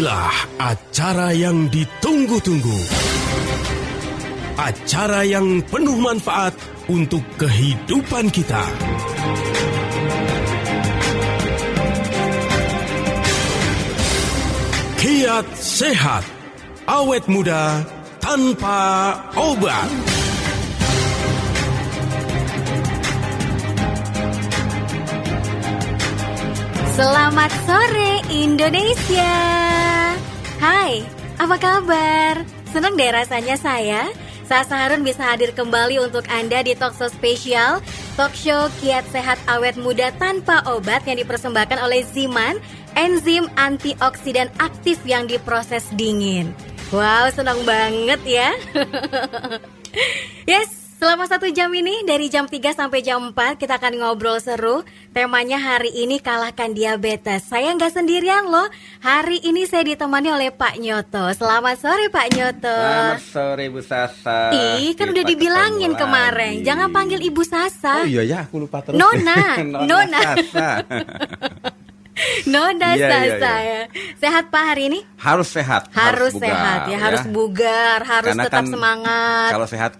Inilah acara yang ditunggu-tunggu. Acara yang penuh manfaat untuk kehidupan kita. Kiat Sehat, awet muda tanpa obat. Selamat sore Indonesia. Hai, apa kabar? Senang deh rasanya Sasa Harun bisa hadir kembali untuk Anda di talkshow spesial, talkshow Kiat Sehat Awet Muda Tanpa Obat yang dipersembahkan oleh Ziman, enzim antioksidan aktif yang diproses dingin. Wow, senang banget ya. Yes, selama 1 jam ini dari jam 3 sampai jam 4 kita akan ngobrol seru. Temanya hari ini kalahkan diabetes. Saya nggak sendirian loh. Hari ini saya ditemani oleh Pak Nyoto. Selamat sore Pak Nyoto. Selamat sore Bu Sasa. Ih, kan udah dibilangin kemarin jangan panggil Ibu Sasa. Oh iya ya, aku lupa terus. Nona. Sasa. Nona Iya, Sasa iya. ya. Sehat Pak hari ini? Harus sehat. Harus bugar, sehat ya, harus bugar, harus Karena tetap kan semangat. Kalau sehat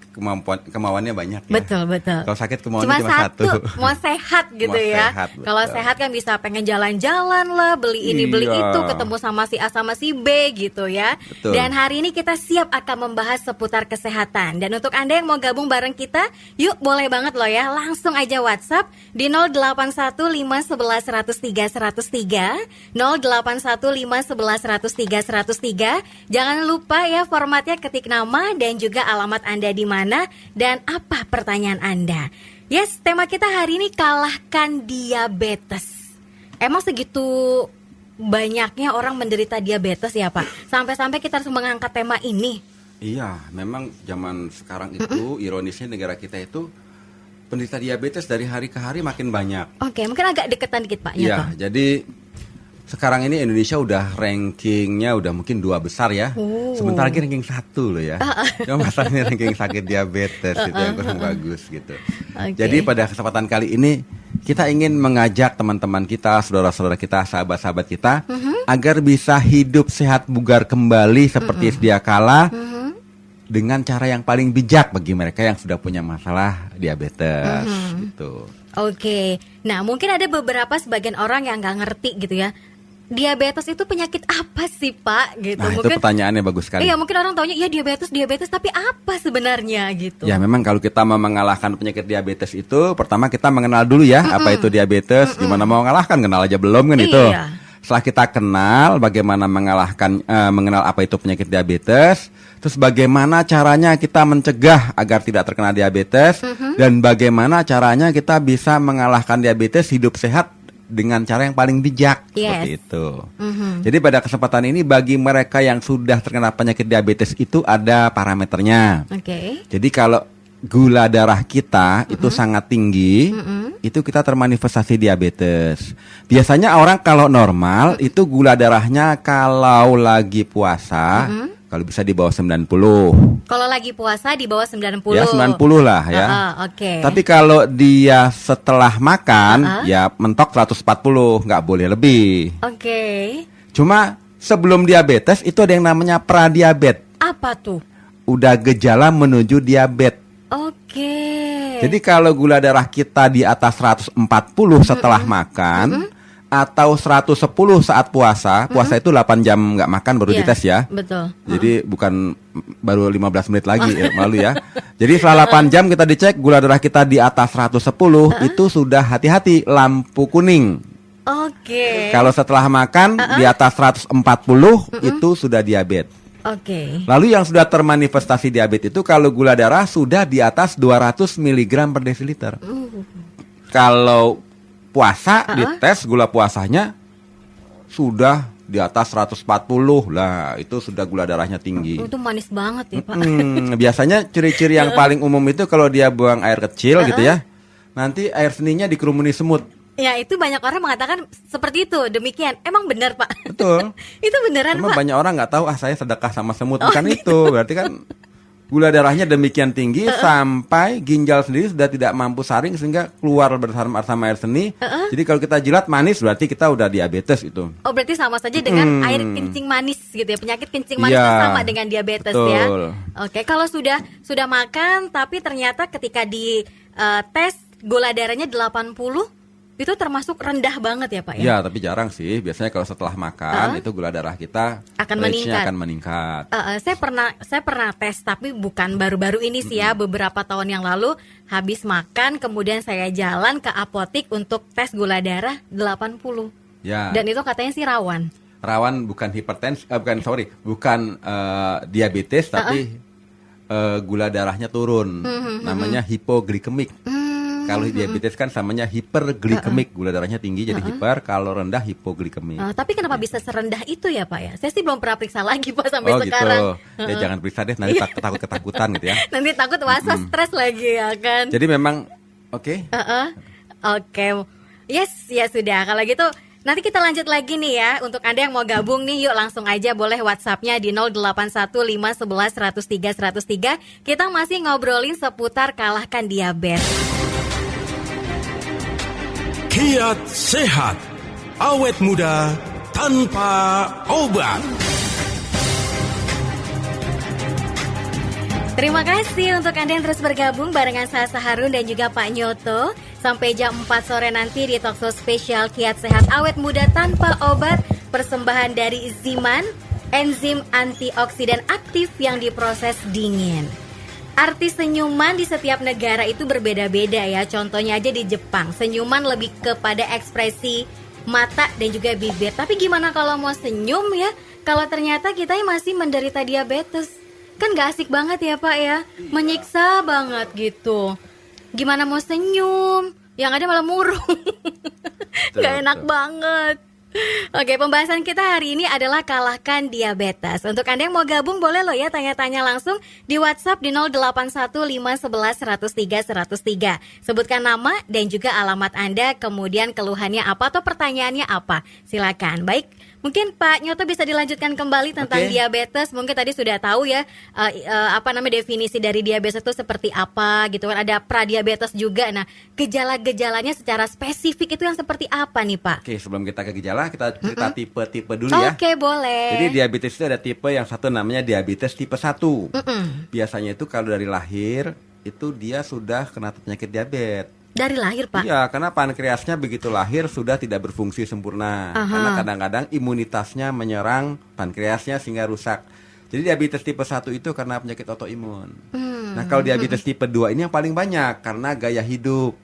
kemauannya banyak ya. Betul. Kalau sakit kemauannya Cuma cuma satu. mau sehat gitu Mau ya. sehat, betul. Kalau sehat kan bisa pengen jalan-jalan lah, beli ini beli Iya. itu, ketemu sama si A sama si B gitu ya. Betul. Dan hari ini kita siap akan membahas seputar kesehatan. Dan untuk Anda yang mau gabung bareng kita, yuk boleh banget loh ya, langsung aja WhatsApp di 081511103103, 081511103103. Jangan lupa ya formatnya, ketik nama dan juga alamat Anda di mana dan apa pertanyaan Anda. Yes, tema kita hari ini kalahkan diabetes. Emang segitu banyaknya orang menderita diabetes ya Pak? Sampai-sampai kita harus mengangkat tema ini. Iya, memang zaman sekarang itu ironisnya negara kita itu penderita diabetes dari hari ke hari makin banyak. Oke, mungkin agak deketan dikit Pak Nyoto. Iya, jadi sekarang ini Indonesia udah rankingnya udah mungkin 2 besar ya. Sebentar lagi ranking 1 loh ya. Cuma masalahnya ranking sakit diabetes itu yang kurang bagus gitu. Oke. Jadi pada kesempatan kali ini kita ingin mengajak teman-teman kita, saudara-saudara kita, sahabat-sahabat kita agar bisa hidup sehat bugar kembali seperti sedia kala dengan cara yang paling bijak bagi mereka yang sudah punya masalah diabetes gitu. Oke, nah mungkin ada beberapa sebagian orang yang nggak ngerti gitu ya. Diabetes itu penyakit apa sih Pak? Gitu. Nah, Mungkin itu pertanyaannya bagus sekali. iya, mungkin orang taunya ya diabetes, tapi apa sebenarnya gitu? Ya memang kalau kita mau mengalahkan penyakit diabetes itu pertama kita mengenal dulu ya apa itu diabetes. Gimana mau mengalahkan, kenal aja belum kan itu. Iya. Setelah kita kenal bagaimana mengenal apa itu penyakit diabetes, terus bagaimana caranya kita mencegah agar tidak terkena diabetes, dan bagaimana caranya kita bisa mengalahkan diabetes hidup sehat dengan cara yang paling bijak. Yes. Seperti itu. Jadi pada kesempatan ini bagi mereka yang sudah terkena penyakit diabetes itu ada parameternya. Oke. Jadi kalau gula darah kita itu sangat tinggi, itu kita termanifestasi diabetes. Biasanya orang kalau normal itu gula darahnya kalau lagi puasa kalau bisa di bawah 90. Kalau lagi puasa di bawah 90. Ya 90 lah ya. Oke. Tapi kalau dia setelah makan ya mentok 140, nggak boleh lebih. Oke. Cuma sebelum diabetes itu ada yang namanya pradiabetes. Apa tuh? Udah gejala menuju diabetes. Oke. Jadi kalau gula darah kita di atas 140 setelah makan atau 110 saat puasa, puasa itu 8 jam nggak makan baru Iya, dites ya. Betul. Jadi bukan baru 15 menit lagi malu ya. Jadi setelah 8 jam kita dicek gula darah kita di atas 110 itu sudah hati-hati lampu kuning. Oke. Kalau setelah makan di atas 140 itu sudah diabetes. Oke. Lalu yang sudah termanifestasi diabetes itu kalau gula darah sudah di atas 200 mg per desiliter. Kalau puasa dites gula puasanya sudah di atas 140 lah, itu sudah gula darahnya tinggi. Itu manis banget ya Pak. Biasanya ciri-ciri yang paling umum itu kalau dia buang air kecil gitu ya, nanti air seninya dikerumuni semut. Ya itu banyak orang mengatakan seperti itu, demikian. Emang benar Pak? Betul. Itu beneran Cuma Pak? banyak orang nggak tahu saya sedekah sama semut, Oh, bukan gitu. itu. Berarti kan gula darahnya demikian tinggi sampai ginjal sendiri sudah tidak mampu saring sehingga keluar bersama air seni. Jadi kalau kita jilat manis berarti kita udah diabetes itu. Oh, berarti sama saja dengan air kencing manis gitu ya. Penyakit kencing manis Iya, itu sama dengan diabetes betul. ya. Oke, kalau sudah makan tapi ternyata ketika di tes gula darahnya 80, itu termasuk rendah banget ya Pak ya? Ya, tapi jarang sih. Biasanya kalau setelah makan itu gula darah kita Akan range-nya meningkat. akan meningkat. Saya pernah tes tapi bukan baru-baru ini sih ya, beberapa tahun yang lalu habis makan kemudian saya jalan ke apotik untuk tes gula darah 80. Ya. Dan itu katanya sih rawan. Rawan bukan hipertensi, bukan diabetes tapi gula darahnya turun. Namanya hipoglikemik. Kalau diabetes kan namanya hiperglikemik, gula darahnya tinggi jadi hiper, kalau rendah hipoglikemik. Tapi kenapa bisa serendah itu ya Pak ya? Saya sih belum pernah periksa lagi Pak sampai Oh sekarang. gitu. Ya jangan periksa deh, nanti takut ketakutan gitu ya. Nanti takut stres lagi ya kan? Jadi memang oke. Oke. Yes, ya sudah. Kalau gitu nanti kita lanjut lagi nih ya. Untuk Anda yang mau gabung nih, yuk langsung aja boleh WhatsApp-nya di 0815111003. Kita masih ngobrolin seputar kalahkan diabetes. Kiat sehat, awet muda tanpa obat. Terima kasih untuk Anda yang terus bergabung barengan saya Saharun dan juga Pak Nyoto. Sampai jam 4 sore nanti di Talkshow spesial Kiat Sehat Awet Muda Tanpa Obat, persembahan dari Ziman, enzim antioksidan aktif yang diproses dingin. Arti senyuman di setiap negara itu berbeda-beda ya. Contohnya aja di Jepang, senyuman lebih kepada ekspresi mata dan juga bibir. Tapi gimana kalau mau senyum ya, kalau ternyata kita masih menderita diabetes? Kan gak asik banget ya Pak ya, menyiksa banget gitu. Gimana mau senyum, yang ada malah murung. Gak enak banget. Oke, pembahasan kita hari ini adalah kalahkan diabetes. Untuk Anda yang mau gabung boleh loh ya tanya-tanya langsung di WhatsApp di 081511103103. Sebutkan nama dan juga alamat Anda, kemudian keluhannya apa atau pertanyaannya apa. Silakan. Baik, mungkin Pak Nyoto bisa dilanjutkan kembali tentang diabetes. Mungkin tadi sudah tahu ya definisi dari diabetes itu seperti apa gitu kan. Ada pradiabetes juga. Nah, gejala-gejalanya secara spesifik itu yang seperti apa nih Pak? Oke, sebelum kita ke gejala, kita cerita tipe-tipe dulu ya. Oke, boleh. Jadi diabetes itu ada tipe yang satu namanya diabetes tipe 1. Biasanya itu kalau dari lahir itu dia sudah kena penyakit diabetes. Dari lahir Pak? Iya, karena pankreasnya begitu lahir sudah tidak berfungsi sempurna. Karena kadang-kadang imunitasnya menyerang pankreasnya sehingga rusak. Jadi diabetes tipe 1 itu karena penyakit autoimun. Nah, kalau diabetes tipe 2 ini yang paling banyak karena gaya hidup.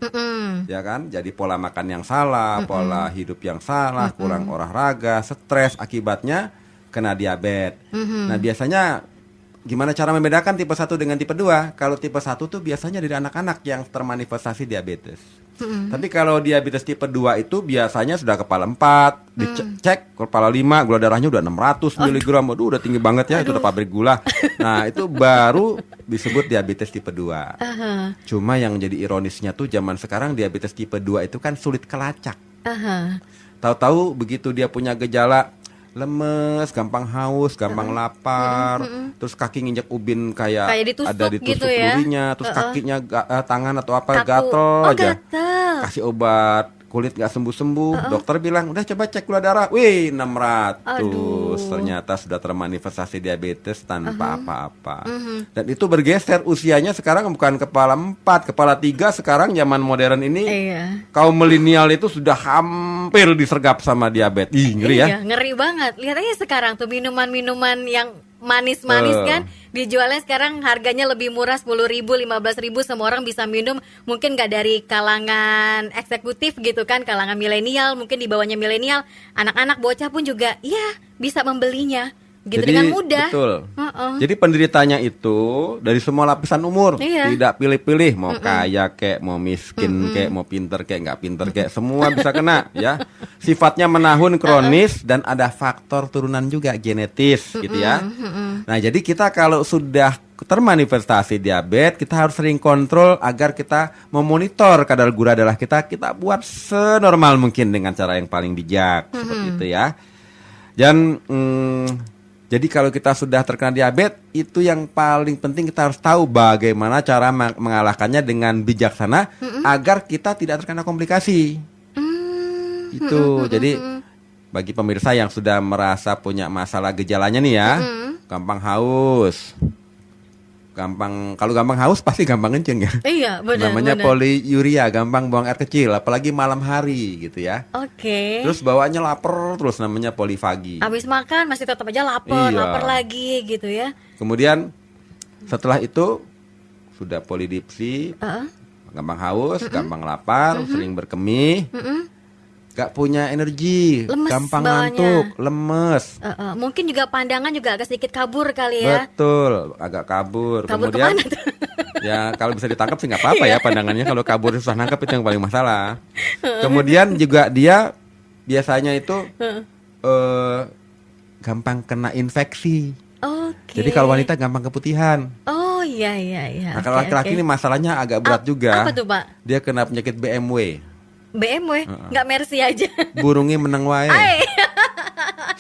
Ya kan? Jadi pola makan yang salah, pola hidup yang salah, kurang olahraga, stres, akibatnya kena diabetes. Nah, biasanya gimana cara membedakan tipe 1 dengan tipe 2? Kalau tipe 1 tuh biasanya dari anak-anak yang termanifestasi diabetes. Tapi kalau diabetes tipe 2 itu biasanya sudah kepala 4, dicek kepala 5, gula darahnya udah 600 mg. Waduh, udah tinggi banget ya, itu udah pabrik gula. Nah, itu baru disebut diabetes tipe 2. Cuma yang jadi ironisnya tuh zaman sekarang diabetes tipe 2 itu kan sulit kelacak. Tahu-tahu begitu dia punya gejala lemes, gampang haus, gampang lapar, terus kaki nginjak ubin kayak ditusuk ada ditusuk gitu ya? durinya, terus kakinya tangan atau apa Kaku. gatel aja. Gatel. Kasih obat, kulit nggak sembuh-sembuh. Dokter bilang, udah coba cek gula darah. Wih, 600. Aduh. Ternyata sudah termanifestasi diabetes tanpa apa-apa. Dan itu bergeser usianya sekarang bukan kepala 4, kepala 3 sekarang zaman modern ini. Iya. Kaum milenial itu sudah hampir disergap sama diabetes. Ih, ngeri ya. Iya, ngeri banget. Lihat aja sekarang tuh minuman-minuman yang manis-manis kan dijualnya sekarang harganya lebih murah 10.000, 15.000 semua orang bisa minum. Mungkin nggak dari kalangan eksekutif gitu kan, kalangan milenial, mungkin di bawahnya milenial, anak-anak bocah pun juga ya bisa membelinya gitu dengan mudah. Betul. Jadi penderitanya itu dari semua lapisan umur, Iya. tidak pilih-pilih, mau kaya kek, mau miskin kek, mau pinter kek, nggak pinter kek, semua bisa kena ya. Sifatnya menahun, kronis, dan ada faktor turunan juga genetis gitu ya. Nah, jadi kita kalau sudah termanifestasi diabetes, kita harus sering kontrol agar kita memonitor kadar gula darah kita buat senormal mungkin dengan cara yang paling bijak seperti itu ya. Dan Jadi kalau kita sudah terkena diabetes, itu yang paling penting kita harus tahu bagaimana cara mengalahkannya dengan bijaksana agar kita tidak terkena komplikasi. Itu. Jadi bagi pemirsa yang sudah merasa punya masalah gejalanya nih ya, gampang haus. Kalau gampang haus pasti gampang kencing ya. Iya, benar. Namanya poliuria, gampang buang air kecil, apalagi malam hari gitu ya. Oke. Terus bawaannya lapar terus, namanya polifagi. Habis makan masih tetap aja lapar, Iya. lapar lagi gitu ya. Kemudian setelah itu sudah polidipsi, gampang haus, gampang lapar, sering berkemih, gak punya energi, Lemes gampang bawaannya. ngantuk, lemes. Mungkin juga pandangan juga agak sedikit kabur kali ya. Betul, agak kabur. Kabur Kemudian kemana tuh? ya kalau bisa ditangkap sih nggak apa-apa ya pandangannya. Kalau kabur susah nangkap itu yang paling masalah. Kemudian juga dia biasanya itu gampang kena infeksi. Oke. Jadi kalau wanita gampang keputihan. Oh iya. Nah kalau laki-laki ini masalahnya agak berat juga. Apa tuh, Pak? Dia kena penyakit BMW. BMW, nggak Mercy aja. Burungnya meneng wae. Ay.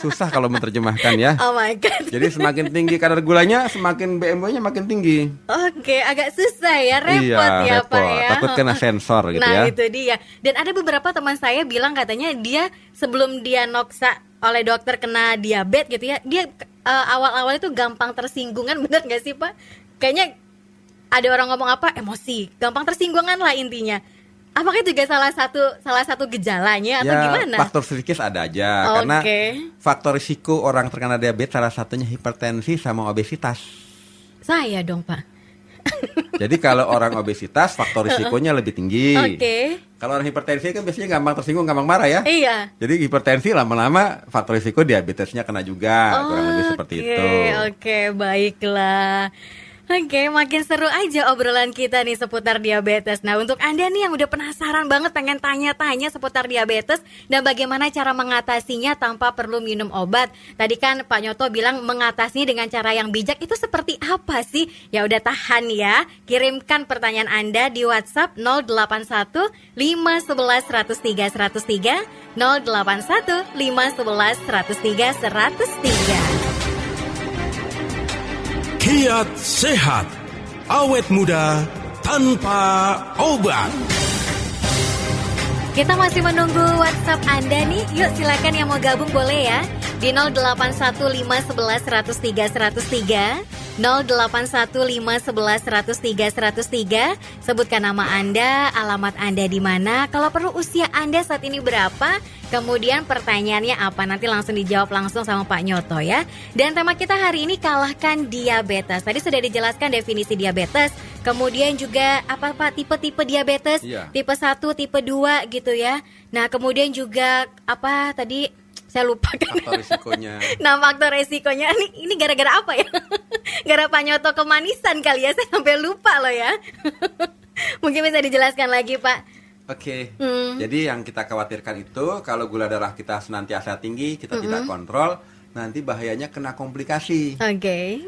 Susah kalau menerjemahkan ya. Oh my god. Jadi semakin tinggi kadar gulanya, semakin BMW-nya makin tinggi. Oke, agak susah ya, repot ya repot. Pak ya. Takut kena sensor gitu Nah ya. itu dia. Dan ada beberapa teman saya bilang katanya dia sebelum dia noksa oleh dokter kena diabetes gitu ya, dia awal-awal itu gampang tersinggungan, bener nggak sih Pak? Kayaknya ada orang ngomong apa, emosi, gampang tersinggungan lah intinya. Apakah itu juga salah satu gejalanya atau gimana? Faktor psikis ada aja. Karena faktor risiko orang terkena diabetes salah satunya hipertensi sama obesitas. Saya dong Pak. Jadi kalau orang obesitas faktor risikonya lebih tinggi. Kalau orang hipertensi kan biasanya gampang tersinggung, gampang marah ya. Iya. Jadi hipertensi lama-lama faktor risiko diabetesnya kena juga, kurang lebih seperti itu. Oke, baiklah. Oke, makin seru aja obrolan kita nih seputar diabetes. Nah, untuk Anda nih yang udah penasaran banget pengen tanya-tanya seputar diabetes dan bagaimana cara mengatasinya tanpa perlu minum obat. Tadi kan Pak Nyoto bilang mengatasinya dengan cara yang bijak, itu seperti apa sih? Ya udah tahan ya. Kirimkan pertanyaan Anda di WhatsApp 081 511 103 103 081 511 103 103. Kiat sehat, awet muda tanpa obat. Kita masih menunggu WhatsApp Anda nih. Yuk silakan yang mau gabung boleh ya. Di 081511103103 081511103103. Sebutkan nama Anda, alamat Anda di mana. Kalau perlu usia Anda saat ini berapa. Kemudian pertanyaannya apa, nanti langsung dijawab langsung sama Pak Nyoto ya. Dan tema kita hari ini kalahkan diabetes. Tadi sudah dijelaskan definisi diabetes. Kemudian juga apa Pak, tipe-tipe diabetes, tipe 1, tipe 2 gitu ya. Nah kemudian juga apa tadi saya lupa kan. Faktor risikonya. Nah faktor resikonya ini gara-gara apa ya? Gara Pak Nyoto kemanisan kali ya, saya sampai lupa loh ya. Mungkin bisa dijelaskan lagi Pak. Oke, jadi yang kita khawatirkan itu kalau gula darah kita senantiasa tinggi, kita tidak kontrol, nanti bahayanya kena komplikasi.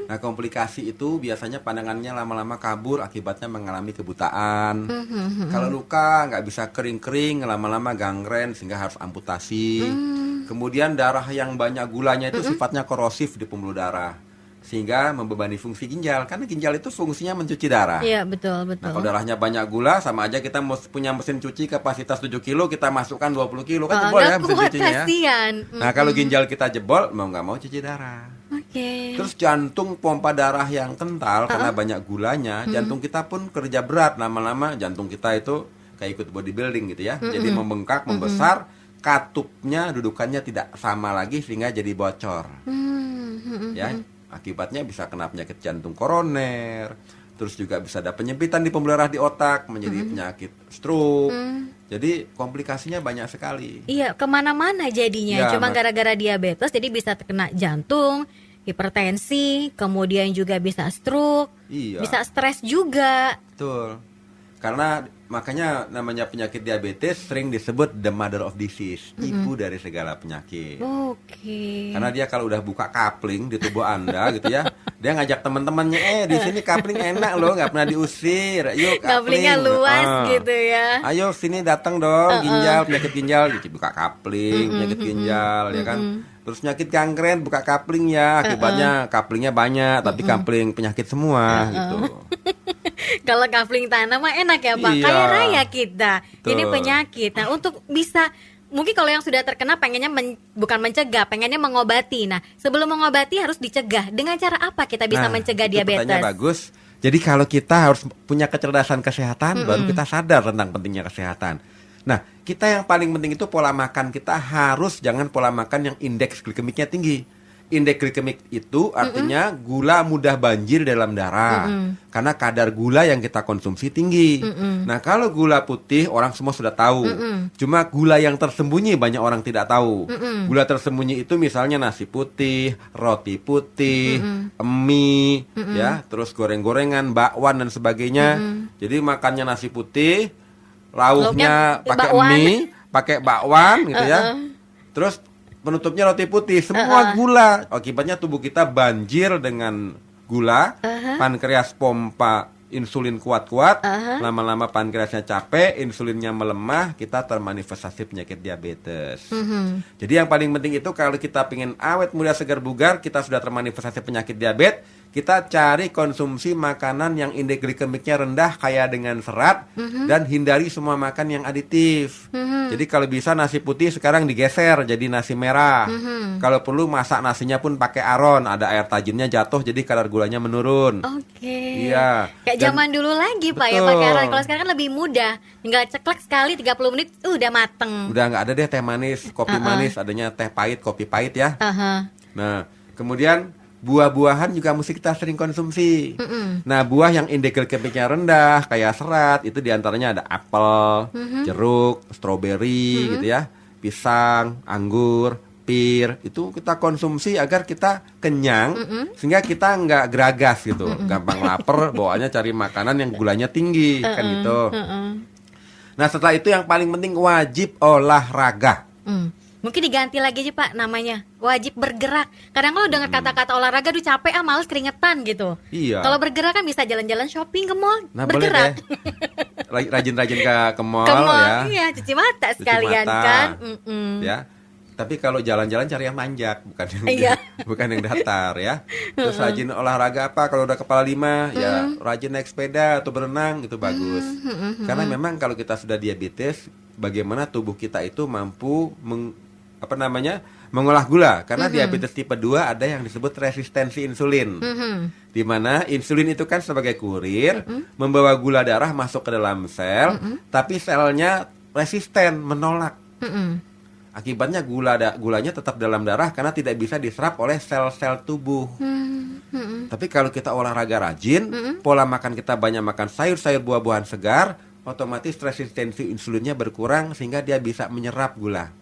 Nah komplikasi itu biasanya pandangannya lama-lama kabur, akibatnya mengalami kebutaan. Kalau luka nggak bisa kering-kering, lama-lama gangren sehingga harus amputasi. Kemudian darah yang banyak gulanya itu sifatnya korosif di pembuluh darah, sehingga membebani fungsi ginjal, karena ginjal itu fungsinya mencuci darah. Iya betul. Nah, kalau darahnya banyak gula, sama aja kita punya mesin cuci kapasitas 7 kilo, kita masukkan 20 kilo, kan jebol ya mesin cucinya ya. Nah kalau ginjal kita jebol, mau nggak mau cuci darah. Terus jantung pompa darah yang kental, karena banyak gulanya, jantung kita pun kerja berat, lama-lama jantung kita itu kayak ikut bodybuilding gitu ya, jadi membengkak, membesar, katupnya, dudukannya tidak sama lagi sehingga jadi bocor. Ya. Akibatnya bisa kena penyakit jantung koroner, terus juga bisa ada penyempitan di pembuluh darah di otak, menjadi penyakit stroke. Jadi komplikasinya banyak sekali. Iya, kemana-mana jadinya. Cuma gara-gara diabetes, jadi bisa terkena jantung, hipertensi, kemudian juga bisa stroke, bisa stres juga. Betul. Karena makanya namanya penyakit diabetes sering disebut the mother of disease, ibu dari segala penyakit. Karena dia kalau udah buka kapling di tubuh Anda gitu ya, dia ngajak teman-temannya, di sini kapling enak loh, nggak pernah diusir, yuk kapling. Kaplingnya luas gitu ya. Ayo sini datang dong, ginjal, penyakit ginjal, buka kapling, penyakit ginjal, ya kan. Terus penyakit gangren, buka kapling ya, akibatnya kaplingnya banyak, tapi kapling penyakit semua gitu. Kalau kafling tanah mah enak ya Pak, Iya. kaya raya kita. Ini Betul. penyakit. Nah untuk bisa, mungkin kalau yang sudah terkena pengennya bukan mencegah, pengennya mengobati. Nah sebelum mengobati harus dicegah. Dengan cara apa kita bisa mencegah itu diabetes? pertanyaan bagus. Jadi kalau kita harus punya kecerdasan kesehatan, baru kita sadar tentang pentingnya kesehatan. Nah, kita yang paling penting itu pola makan kita harus jangan pola makan yang indeks glikemiknya tinggi. Indeks glikemik itu artinya gula mudah banjir dalam darah. Karena kadar gula yang kita konsumsi tinggi. Nah, kalau gula putih orang semua sudah tahu. Cuma gula yang tersembunyi banyak orang tidak tahu. Gula tersembunyi itu misalnya nasi putih, roti putih, mie, ya, terus goreng-gorengan, bakwan dan sebagainya. Jadi makannya nasi putih, lauknya Lauknya pakai bakwan. mie, pakai bakwan gitu ya. Terus penutupnya roti putih, semua gula. Akibatnya tubuh kita banjir dengan gula. Pankreas pompa insulin kuat-kuat. Lama-lama pankreasnya capek, insulinnya melemah, kita termanifestasi penyakit diabetes. Jadi yang paling penting itu kalau kita pengen awet muda segar bugar, kita sudah termanifestasi penyakit diabetes, kita cari konsumsi makanan yang indeks glikemiknya rendah kaya dengan serat dan hindari semua makan yang aditif. Jadi kalau bisa nasi putih sekarang digeser jadi nasi merah. Kalau perlu masak nasinya pun pakai aron, ada air tajinnya jatuh jadi kadar gulanya menurun. Oke. Iya. Kayak Dan- zaman dulu lagi Pak ya Betul. pakai aron. Kalau sekarang kan lebih mudah. Tinggal ceklek sekali 30 menit udah mateng. Udah nggak ada deh teh manis, kopi manis, adanya teh pahit, kopi pahit ya. Aha. Nah, kemudian buah-buahan juga mesti kita sering konsumsi. Nah, buah yang indeks glikemiknya rendah, kayak serat, itu diantaranya ada apel, jeruk, stroberi, gitu ya, pisang, anggur, pir. Itu kita konsumsi agar kita kenyang, sehingga kita nggak geragas gitu, gampang lapar, bawaannya cari makanan yang gulanya tinggi, kan gitu. Nah, setelah itu yang paling penting wajib olahraga. Mungkin diganti lagi aja Pak namanya. Wajib bergerak. Kadang kalau dengar kata-kata olahraga, duh capek males keringetan gitu. Iya. Kalau bergerak kan bisa jalan-jalan shopping ke mall, Nah, boleh bergerak. deh. Rajin-rajin ke mall, Ke mall, ya. iya, cuci mata Cuci sekalian mata. kan. Ya. Tapi kalau jalan-jalan cari yang manjak, bukan yang Iya. bukan yang datar ya. Terus rajin olahraga apa? Kalau udah kepala 5, ya rajin naik sepeda atau berenang itu bagus. Karena memang kalau kita sudah diabetes, bagaimana tubuh kita itu mampu mengolah gula. Karena diabetes tipe 2 ada yang disebut resistensi insulin. Di mana insulin itu kan sebagai kurir membawa gula darah masuk ke dalam sel, tapi selnya resisten, menolak. Akibatnya gulanya tetap dalam darah karena tidak bisa diserap oleh sel-sel tubuh. Tapi kalau kita olahraga rajin, pola makan kita banyak makan sayur-sayur, buah-buahan segar, otomatis resistensi insulinnya berkurang sehingga dia bisa menyerap gula.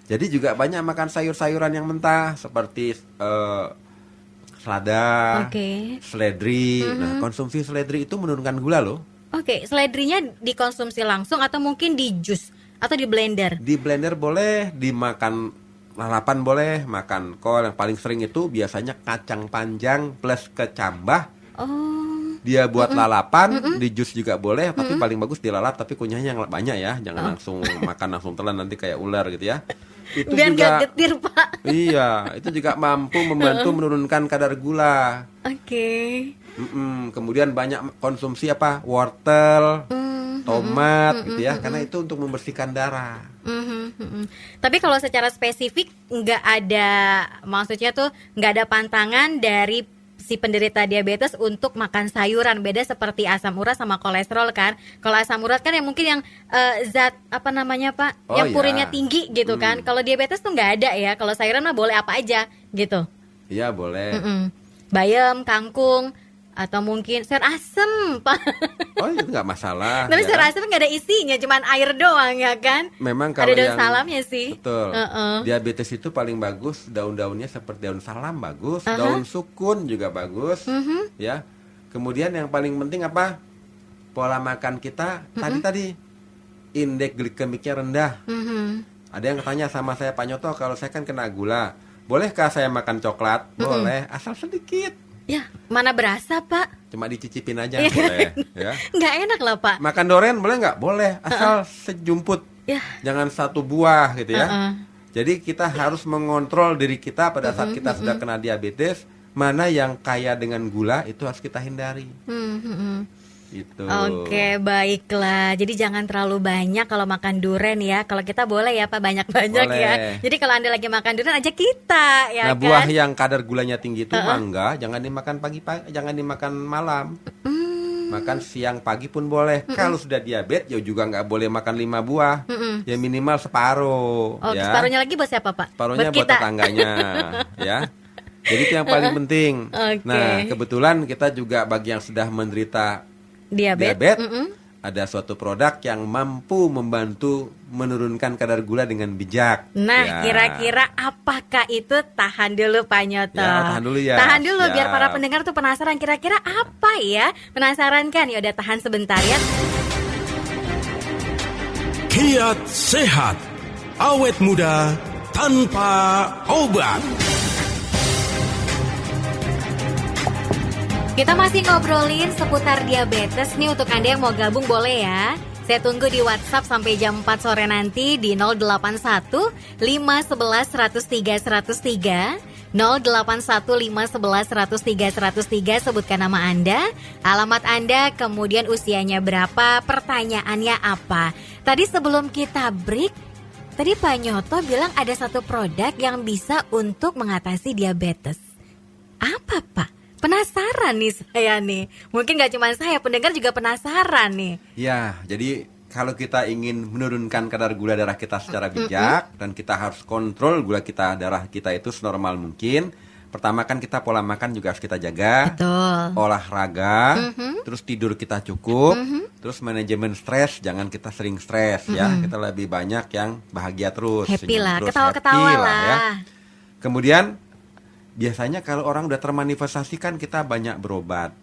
Jadi juga banyak makan sayur-sayuran yang mentah seperti selada, Oke. seledri. Nah, konsumsi seledri itu menurunkan gula loh. Oke, seledrinya dikonsumsi langsung atau mungkin di jus atau di blender? Di blender boleh, dimakan lalapan boleh, makan kol. Yang paling sering itu biasanya kacang panjang plus kecambah. Oh, Dia buat lalapan, di jus juga boleh, tapi paling bagus dilalap tapi kunyahnya yang banyak ya, jangan langsung makan langsung telan nanti kayak ular gitu ya. Itu biar juga nggak getir Pak. iya, itu juga mampu membantu menurunkan kadar gula. Oke. Kemudian banyak konsumsi apa? Wortel, tomat gitu ya, karena itu untuk membersihkan darah. Tapi kalau secara spesifik nggak ada, maksudnya tuh nggak ada pantangan dari si penderita diabetes untuk makan sayuran. Beda seperti asam urat sama kolesterol kan. Kalau asam urat kan yang mungkin yang zat apa namanya Pak, Oh, yang iya. purinnya tinggi gitu kan. Kalau diabetes tuh nggak ada ya. Kalau sayuran mah boleh apa aja gitu. Iya, boleh. Bayam, kangkung, atau mungkin sayur asem Pak. Oh, itu nggak masalah. Tapi ya. sayur asem nggak ada isinya, cuman air doang ya kan. Memang Ada kalau daun yang salamnya sih. betul. Diabetes itu paling bagus daun-daunnya seperti daun salam bagus, daun sukun juga bagus, ya. Kemudian yang paling penting apa? Pola makan kita tadi indeks glikemiknya rendah. Ada yang tanya sama saya, Pak Nyoto, kalau saya kan kena gula, bolehkah saya makan coklat? Boleh, asal sedikit. Ya, mana berasa Pak? Cuma dicicipin aja boleh, ya. Nggak enak lah Pak. Makan durian boleh nggak? Boleh, asal sejumput. Ya. Jangan satu buah gitu ya. Jadi kita harus mengontrol diri kita pada saat kita sudah kena diabetes, mana yang kaya dengan gula itu harus kita hindari. Gitu. Oke, baiklah. Jadi jangan terlalu banyak kalau makan durian ya. Kalau kita boleh ya Pak, banyak-banyak Boleh. ya. Jadi kalau Anda lagi makan durian aja kita ya Nah, kan. buah yang kadar gulanya tinggi itu mangga, jangan dimakan pagi-pagi, jangan dimakan malam. Makan siang pagi pun boleh. Kalau sudah diabetes ya juga nggak boleh makan 5 buah. Ya minimal separuh. Oh, Ya. separuhnya lagi buat siapa Pak? Separuhnya buat kita. tetangganya. Ya. Jadi itu yang paling penting. Oke. Nah, kebetulan kita juga bagi yang sudah menderita Diabetes. diabetes, ada suatu produk yang mampu membantu menurunkan kadar gula dengan bijak. Nah, Ya. kira-kira apakah itu? Tahan dulu Pak Nyoto. Ya, tahan dulu ya. Tahan dulu biar Siap. para pendengar tuh penasaran kira-kira apa ya? Penasaran kan? Ya udah tahan sebentar ya. Kiat sehat, awet muda tanpa obat. Kita masih ngobrolin seputar diabetes nih. Untuk Anda yang mau gabung boleh ya. Saya tunggu di WhatsApp sampai jam 4 sore nanti di 081 511 103 103, 081 511 103 103. Sebutkan nama Anda, alamat Anda, kemudian usianya berapa, pertanyaannya apa. Tadi sebelum kita break, tadi Pak Nyoto bilang ada satu produk yang bisa untuk mengatasi diabetes. Apa Pak? Penasaran nih saya nih. Mungkin gak cuma saya, pendengar juga penasaran nih. Ya, jadi kalau kita ingin menurunkan kadar gula darah kita secara bijak dan kita harus kontrol gula darah kita itu senormal mungkin. Pertama kan kita pola makan juga harus kita jaga. Betul. Olahraga, terus tidur kita cukup, terus manajemen stres, jangan kita sering stres ya. Kita lebih banyak yang bahagia terus, Happy senyum lah, terus, ketawa-ketawa happy lah. ya. Kemudian biasanya kalau orang udah termanifestasi kan kita banyak berobat.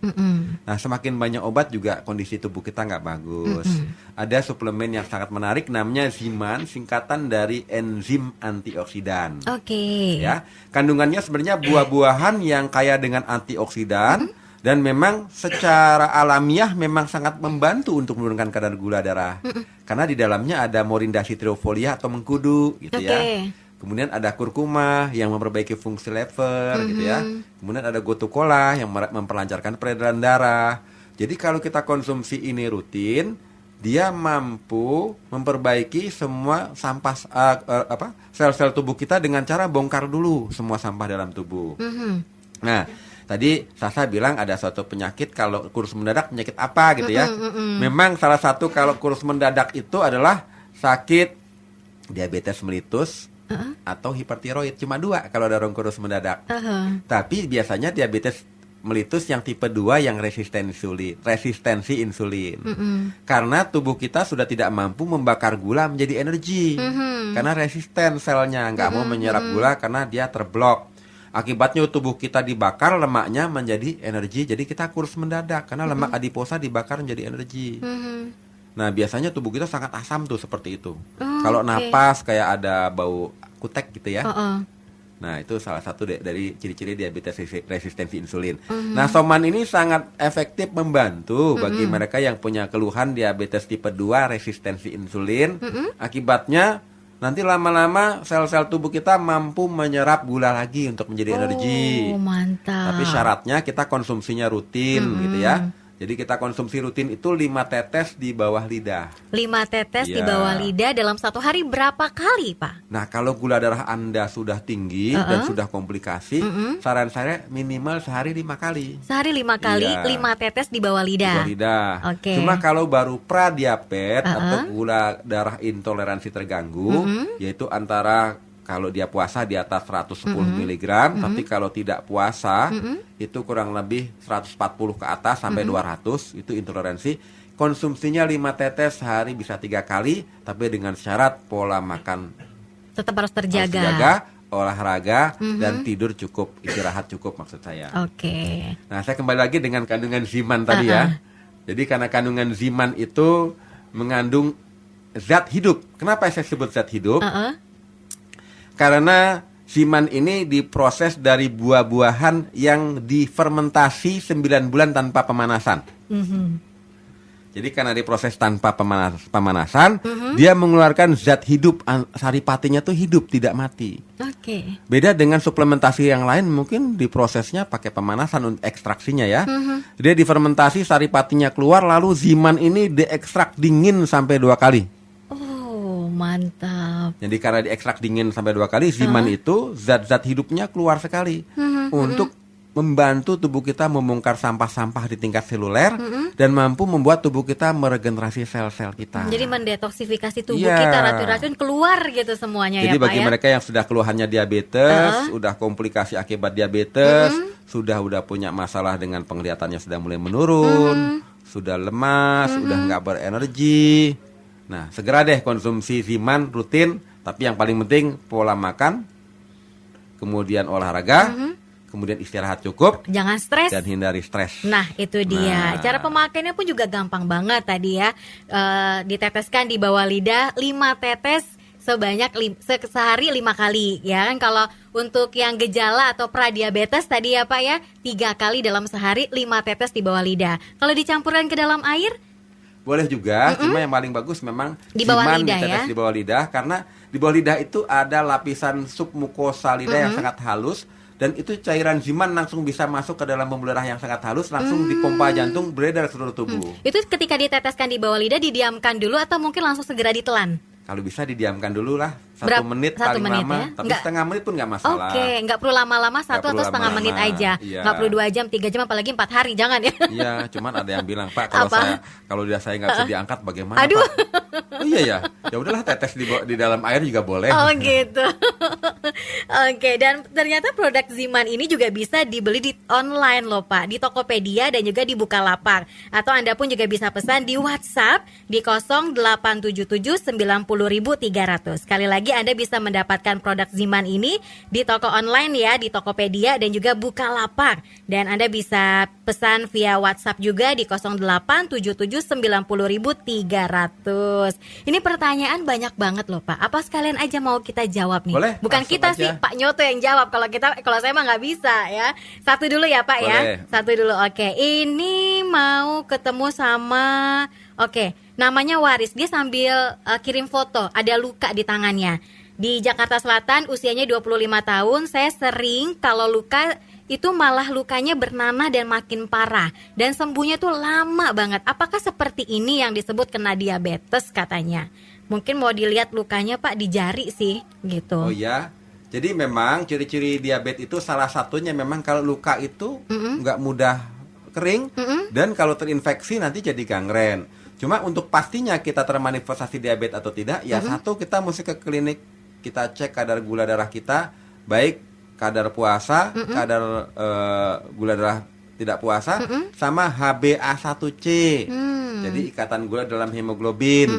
Nah, semakin banyak obat juga kondisi tubuh kita nggak bagus. Ada suplemen yang sangat menarik namanya Ziman, singkatan dari enzim antioksidan. Oke. Ya, kandungannya sebenarnya buah-buahan yang kaya dengan antioksidan dan memang secara alamiah memang sangat membantu untuk menurunkan kadar gula darah. Karena di dalamnya ada Morinda citrifolia atau mengkudu gitu ya. Kemudian ada kurkuma yang memperbaiki fungsi lever gitu ya. Kemudian ada gotukola yang memperlancarkan peredaran darah. Jadi kalau kita konsumsi ini rutin, dia mampu memperbaiki semua sampah sel-sel tubuh kita dengan cara bongkar dulu semua sampah dalam tubuh. Nah, tadi Sasa bilang ada suatu penyakit kalau kurus mendadak, penyakit apa gitu ya. Memang salah satu kalau kurus mendadak itu adalah sakit diabetes mellitus atau hipertiroid. Cuma 2 kalau ada orang kurus mendadak. Tapi biasanya diabetes mellitus yang tipe 2 yang resistensi insulin. Karena tubuh kita sudah tidak mampu membakar gula menjadi energi. Karena resisten selnya, nggak mau menyerap gula karena dia terblok. Akibatnya tubuh kita dibakar, lemaknya menjadi energi. Jadi kita kurus mendadak karena lemak adiposa dibakar menjadi energi. Nah, biasanya tubuh kita sangat asam tuh seperti itu. Kalau napas kayak ada bau kutek gitu ya. Nah, itu salah satu dari ciri-ciri diabetes resistensi insulin. Nah, Soman ini sangat efektif membantu bagi mereka yang punya keluhan diabetes tipe 2 resistensi insulin. Akibatnya nanti lama-lama sel-sel tubuh kita mampu menyerap gula lagi untuk menjadi energi. Mantap. Tapi syaratnya kita konsumsinya rutin gitu ya. Jadi kita konsumsi rutin itu 5 tetes di bawah lidah. 5 tetes di Ya. bawah lidah dalam 1 hari berapa kali, Pak? Nah, kalau gula darah Anda sudah tinggi dan sudah komplikasi, saran saya minimal sehari 5 kali. Sehari 5 kali, Iya. 5 tetes di bawah Di lidah. bawah lidah. Oke. Cuma kalau baru pradiabetes atau gula darah intoleransi terganggu, yaitu antara kalau dia puasa di atas 110 mg, tapi kalau tidak puasa itu kurang lebih 140 ke atas sampai 200, itu intoleransi. Konsumsinya 5 tetes sehari bisa 3 kali, tapi dengan syarat pola makan Tetap harus harus terjaga. dijaga, olahraga dan tidur cukup, istirahat cukup maksud saya. Oke. Nah, saya kembali lagi dengan kandungan Ziman tadi ya. Jadi karena kandungan Ziman itu mengandung zat hidup. Kenapa saya sebut zat hidup? Karena Ziman ini diproses dari buah-buahan yang difermentasi 9 bulan tanpa pemanasan. Jadi karena diproses tanpa pemanasan, dia mengeluarkan zat hidup, saripatinya tuh hidup, tidak mati. Oke. Beda dengan suplementasi yang lain, mungkin diprosesnya pakai pemanasan untuk ekstraksinya ya. Dia difermentasi, saripatinya keluar, lalu ziman ini diekstrak dingin sampai 2 kali. Oh, mantap. Jadi karena diekstrak dingin sampai 2 kali, ziman itu zat-zat hidupnya keluar sekali untuk membantu tubuh kita membongkar sampah-sampah di tingkat seluler dan mampu membuat tubuh kita meregenerasi sel-sel kita. Jadi mendetoksifikasi tubuh Iya. kita, racun-racun keluar gitu semuanya. Jadi ya Pak bagi ya. mereka yang sudah keluhannya diabetes, udah komplikasi akibat diabetes, sudah punya masalah dengan penglihatannya sudah mulai menurun, sudah lemas, udah nggak berenergi. Nah, segera deh konsumsi Ziman rutin, tapi yang paling penting pola makan, kemudian olahraga, kemudian istirahat cukup, Jangan stres. dan hindari stres. Nah, itu dia. Nah. Cara pemakaiannya pun juga gampang banget tadi ya. Diteteskan di bawah lidah 5 tetes sebanyak sehari 5 kali ya kan. Kalau untuk yang gejala atau pradiabetes tadi ya Pak ya, 3 kali dalam sehari 5 tetes di bawah lidah. Kalau dicampurkan ke dalam air, Boleh juga, cuma yang paling bagus memang Di bawah Ziman lidah ditetes ya. di bawah lidah, karena di bawah lidah itu ada lapisan submukosa lidah yang sangat halus, dan itu cairan Ziman langsung bisa masuk ke dalam pembuluh darah yang sangat halus, langsung dipompa jantung, beredar ke seluruh tubuh. itu ketika diteteskan di bawah lidah didiamkan dulu atau mungkin langsung segera ditelan? Kalau bisa didiamkan dulu lah, 1 menit 1 paling menit lama, ya? tapi Nggak- setengah menit pun nggak masalah. Oke, nggak perlu lama-lama, 1 Nggak perlu atau setengah menit lama-lama, aja. iya. Nggak perlu 2 jam, 3 jam, apalagi 4 hari, jangan ya. Iya, cuman ada yang bilang, Pak, kalau Apa? lidah saya nggak bisa diangkat, bagaimana Aduh. Pak? Oh iya ya, ya udahlah tetes di dalam air juga boleh. Oh gitu. Oke, dan ternyata produk Ziman ini juga bisa dibeli di online loh Pak, di Tokopedia dan juga di Bukalapak. Atau Anda pun juga bisa pesan di WhatsApp di 0877 90.300. Sekali lagi Anda bisa mendapatkan produk Ziman ini di toko online ya, di Tokopedia dan juga Bukalapak. Dan Anda bisa pesan via WhatsApp juga di 0877 90.300. Ini pertanyaan banyak banget loh Pak. Apa sekalian aja mau kita jawab nih? Boleh, Bukan langsung kita aja. sih, Pak Nyoto yang jawab. Kalau saya mah nggak bisa ya. Satu dulu ya Pak ya. Boleh. Satu dulu. Oke. Ini mau ketemu sama. Oke. Namanya Waris. Dia sambil kirim foto. Ada luka di tangannya. Di Jakarta Selatan, usianya 25 tahun. Saya sering kalau luka itu malah lukanya bernanah dan makin parah. Dan sembuhnya tuh lama banget. Apakah seperti ini yang disebut kena diabetes katanya? Mungkin mau dilihat lukanya Pak di jari sih gitu. Oh ya, jadi memang ciri-ciri diabetes itu salah satunya memang kalau luka itu nggak mudah kering, dan kalau terinfeksi nanti jadi gangren. Cuma untuk pastinya kita termanifestasi diabetes atau tidak, ya satu kita mesti ke klinik, kita cek kadar gula darah kita, baik kadar puasa, kadar gula darah tidak puasa, sama HbA1c. Jadi ikatan gula dalam hemoglobin.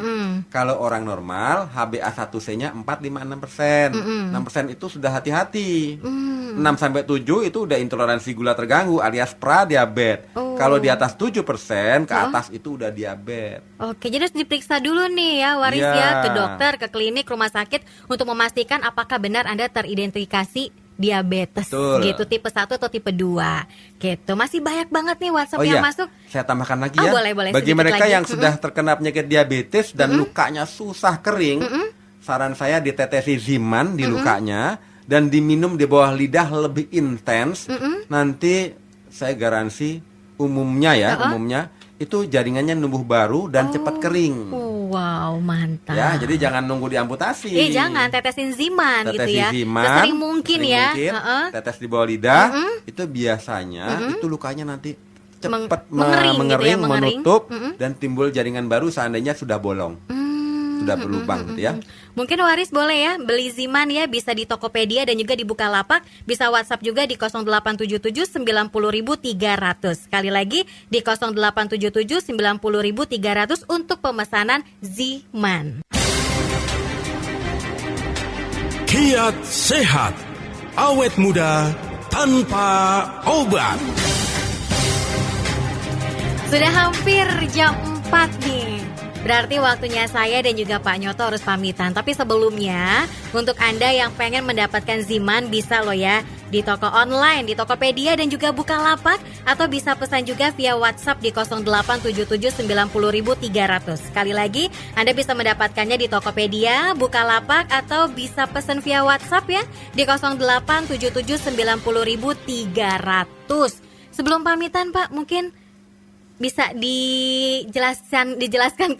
Kalau orang normal, HbA1c-nya 4, 5, 6%. 6% itu sudah hati-hati. 6-7 itu udah intoleransi gula terganggu alias pradiabetes. Oh. Kalau di atas 7% ke atas itu udah diabetes. Oke, jadi harus diperiksa dulu nih ya Waris Iya. ya, ke dokter, ke klinik, rumah sakit untuk memastikan apakah benar Anda teridentifikasi diabetes Betul. gitu, tipe 1 atau tipe 2 gitu. Masih banyak banget nih WhatsApp Oh yang iya, masuk. saya tambahkan lagi Oh, ya. boleh, Bagi sedikit mereka lagi. yang sudah terkena penyakit diabetes dan lukanya susah kering, saran saya ditetesi Ziman di lukanya dan diminum di bawah lidah lebih intens. Nanti saya garansi umumnya itu jaringannya numbuh baru dan cepat kering. Wow, mantap. Ya, jadi jangan nunggu diamputasi. Jangan tetesin Ziman gitu Tetesi ya. Ziman, Sesering mungkin ya. tetes di bawah lidah, itu biasanya itu lukanya nanti cepat mengering gitu ya, mengering. menutup dan timbul jaringan baru seandainya sudah bolong, sudah berlubang gitu ya. Mungkin Waris boleh ya beli Ziman ya, bisa di Tokopedia dan juga di Bukalapak, bisa WhatsApp juga di 0877 90.300. Sekali lagi di 0877 90.300 untuk pemesanan Ziman. Kiat sehat, awet muda tanpa obat. Sudah hampir jam 4 nih. Berarti waktunya saya dan juga Pak Nyoto harus pamitan. Tapi sebelumnya, untuk Anda yang pengen mendapatkan Ziman bisa loh ya di toko online, di Tokopedia dan juga Bukalapak, atau bisa pesan juga via WhatsApp di 087790.300. Sekali lagi, Anda bisa mendapatkannya di Tokopedia, Bukalapak, atau bisa pesan via WhatsApp ya di 087790.300. Sebelum pamitan Pak, mungkin bisa dijelaskan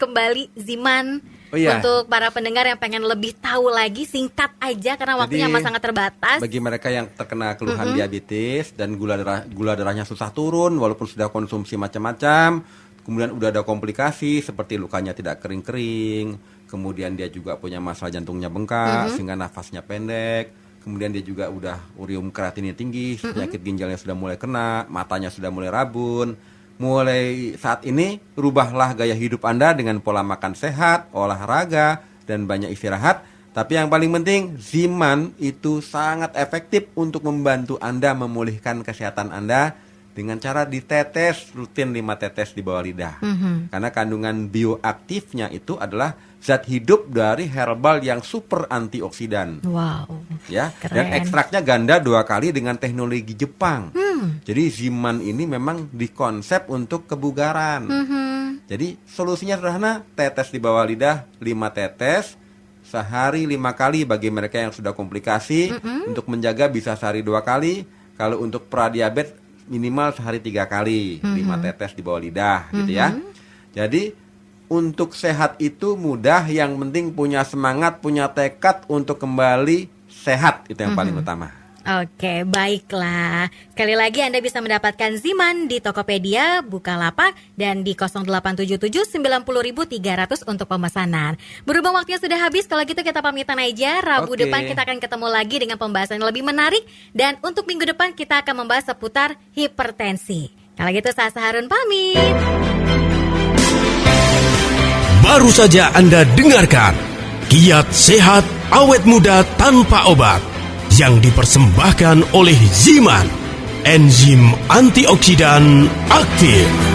kembali Ziman. Oh iya. Untuk para pendengar yang pengen lebih tahu lagi, singkat aja karena waktunya Jadi, masih sangat terbatas. Bagi mereka yang terkena keluhan diabetes dan gula darahnya susah turun walaupun sudah konsumsi macam-macam, kemudian udah ada komplikasi seperti lukanya tidak kering-kering, kemudian dia juga punya masalah jantungnya bengkak sehingga nafasnya pendek, kemudian dia juga udah urium kreatinnya tinggi, penyakit ginjalnya sudah mulai kena, matanya sudah mulai rabun. Mulai saat ini, rubahlah gaya hidup Anda dengan pola makan sehat, olahraga, dan banyak istirahat. Tapi yang paling penting, Ziman itu sangat efektif untuk membantu Anda memulihkan kesehatan Anda dengan cara ditetes rutin 5 tetes di bawah lidah. Karena kandungan bioaktifnya itu adalah zat hidup dari herbal yang super antioksidan. Wow. Ya, Keren. dan ekstraknya ganda 2 kali dengan teknologi Jepang. Jadi Ziman ini memang dikonsep untuk kebugaran. Jadi solusinya sederhana, tetes di bawah lidah 5 tetes sehari 5 kali bagi mereka yang sudah komplikasi. Untuk menjaga bisa sehari 2 kali. Kalau untuk pradiabetes minimal sehari 3 kali 5 tetes di bawah lidah gitu ya. Jadi untuk sehat itu mudah, yang penting punya semangat, punya tekad untuk kembali sehat, itu yang paling utama. Oke, baiklah. Sekali lagi Anda bisa mendapatkan Ziman di Tokopedia, Bukalapak, dan di 087790.300 untuk pemesanan. Berhubung waktunya sudah habis, kalau gitu kita pamitan aja. Rabu Oke. depan kita akan ketemu lagi dengan pembahasan yang lebih menarik. Dan untuk minggu depan kita akan membahas seputar hipertensi. Kalau gitu saya Saharun pamit. Baru saja Anda dengarkan Kiat Sehat Awet Muda Tanpa Obat yang dipersembahkan oleh Ziman, enzim antioksidan aktif.